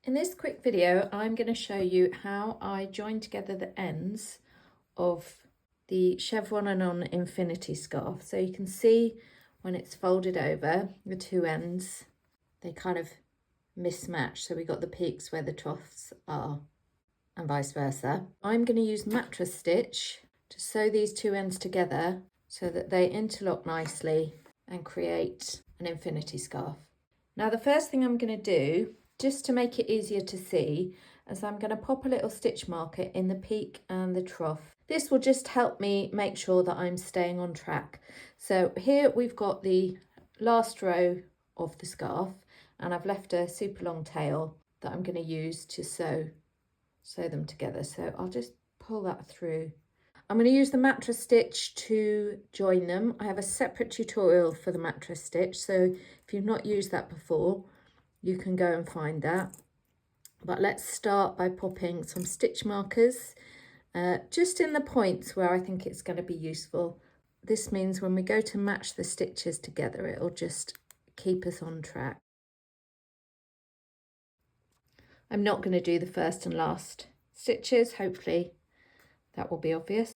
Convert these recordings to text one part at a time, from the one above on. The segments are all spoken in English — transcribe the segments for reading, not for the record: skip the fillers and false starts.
In this quick video, I'm going to show you how I join together the ends of the chevron and on infinity scarf. So you can see when it's folded over, the two ends, they kind of mismatch. So we got the peaks where the troughs are and vice versa. I'm going to use mattress stitch to sew these two ends together so that they interlock nicely and create an infinity scarf. Now the first thing I'm going to do, just to make it easier to see, is I'm going to pop a little stitch marker in the peak and the trough. This will just help me make sure that I'm staying on track. So here we've got the last row of the scarf, and I've left a super long tail that I'm going to use to sew them together. So I'll just pull that through. I'm going to use the mattress stitch to join them. I have a separate tutorial for the mattress stitch, so if you've not used that before, you can go and find that. But let's start by popping some stitch markers just in the points where I think it's going to be useful. This means when we go to match the stitches together, it'll just keep us on track. I'm not going to do the first and last stitches. Hopefully that will be obvious.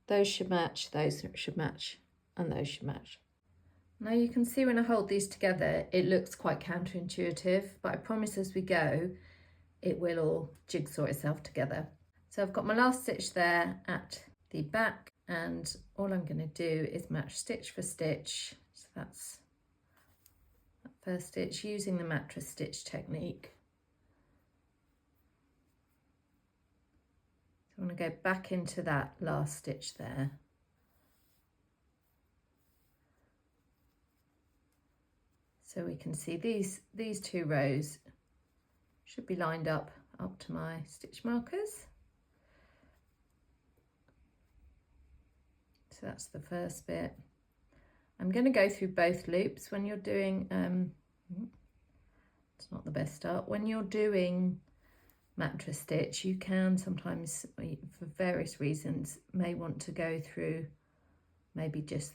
Those should match, those should match, and those should match. Now you can see when I hold these together, it looks quite counterintuitive, but I promise as we go, it will all jigsaw itself together. So I've got my last stitch there at the back, and all I'm going to do is match stitch for stitch. So that's that first stitch using the mattress stitch technique. So I want to go back into that last stitch there. So we can see these two rows should be lined up to my stitch markers. So that's the first bit. I'm going to go through both loops when you're doing, it's not the best start. When you're doing mattress stitch, you can sometimes, for various reasons, may want to go through maybe just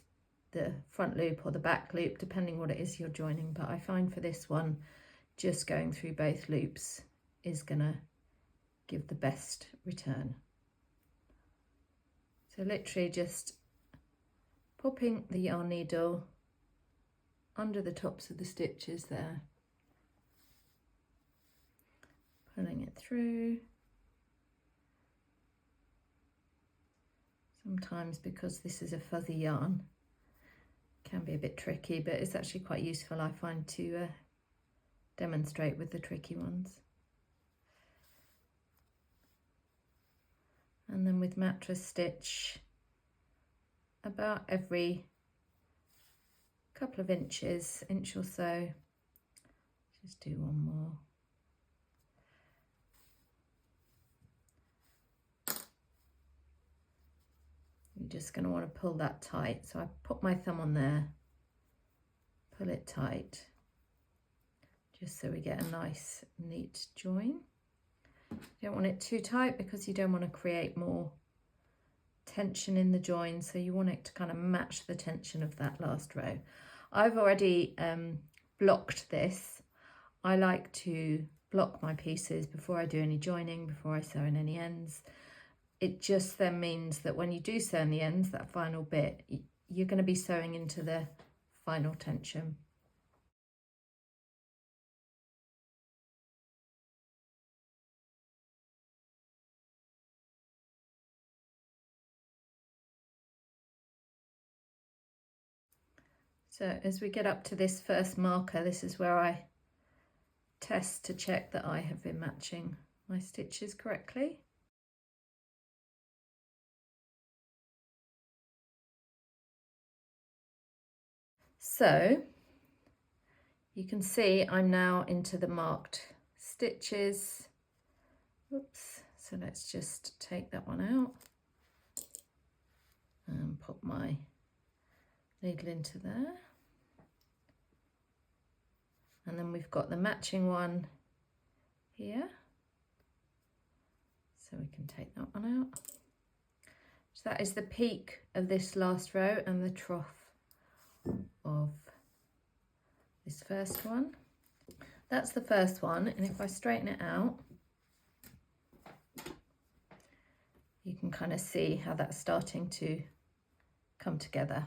the front loop or the back loop, depending what it is you're joining. But I find for this one, just going through both loops is gonna give the best return. So literally just popping the yarn needle under the tops of the stitches there, pulling it through. Sometimes because this is a fuzzy yarn, can be a bit tricky, but it's actually quite useful, I find, to demonstrate with the tricky ones. And then with mattress stitch, about every couple of inches, inch or so, just do one more. You're just going to want to pull that tight. So I put my thumb on there, pull it tight, just so we get a nice neat join. You don't want it too tight because you don't want to create more tension in the join, so you want it to kind of match the tension of that last row. I've already blocked this. I like to block my pieces before I do any joining, before I sew in any ends. It just then means that when you do sew in the ends, that final bit, you're going to be sewing into the final tension. So as we get up to this first marker, this is where I test to check that I have been matching my stitches correctly. So you can see I'm now into the marked stitches. Oops, so let's just take that one out and put my needle into there. And then we've got the matching one here. So we can take that one out. So that is the peak of this last row and the trough of this first one. That's the first one, and if I straighten it out, you can kind of see how that's starting to come together.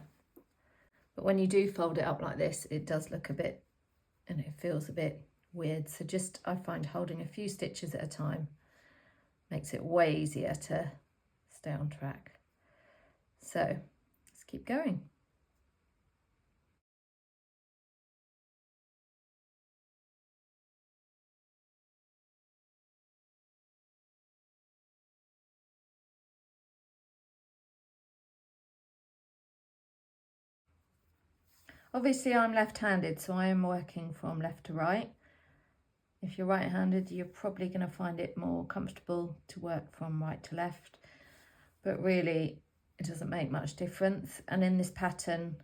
But when you do fold it up like this, it does look a bit, and it feels a bit weird. So just, I find holding a few stitches at a time makes it way easier to stay on track. So let's keep going. Obviously I'm left-handed, so I am working from left to right. If you're right-handed, you're probably going to find it more comfortable to work from right to left, but really it doesn't make much difference. And in this pattern,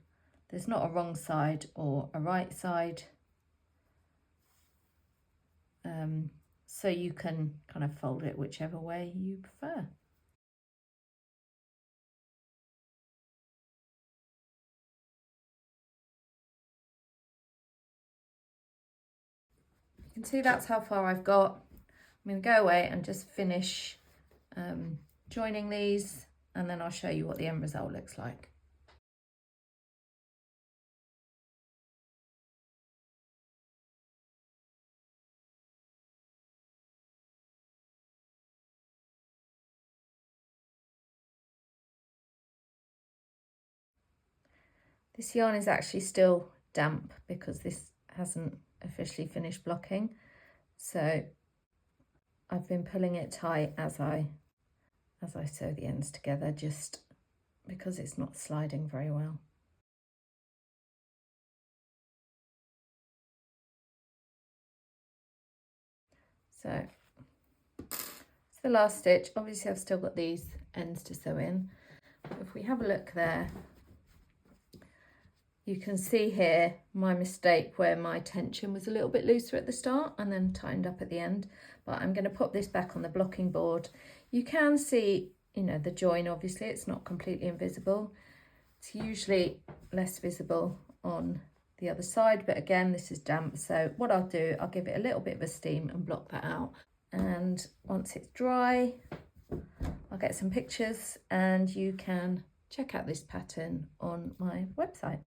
there's not a wrong side or a right side. So you can kind of fold it whichever way you prefer. You can see that's how far I've got. I'm going to go away and just finish joining these, and then I'll show you what the end result looks like. This yarn is actually still damp because this hasn't officially finished blocking, so I've been pulling it tight as I sew the ends together, just because it's not sliding very well. So it's the last stitch. Obviously I've still got these ends to sew in. If we have a look there, you can see here my mistake where my tension was a little bit looser at the start and then tightened up at the end. But I'm going to pop this back on the blocking board. You can see, you know, the join, obviously it's not completely invisible. It's usually less visible on the other side, but again, this is damp. So what I'll do, I'll give it a little bit of a steam and block that out. And once it's dry, I'll get some pictures and you can check out this pattern on my website.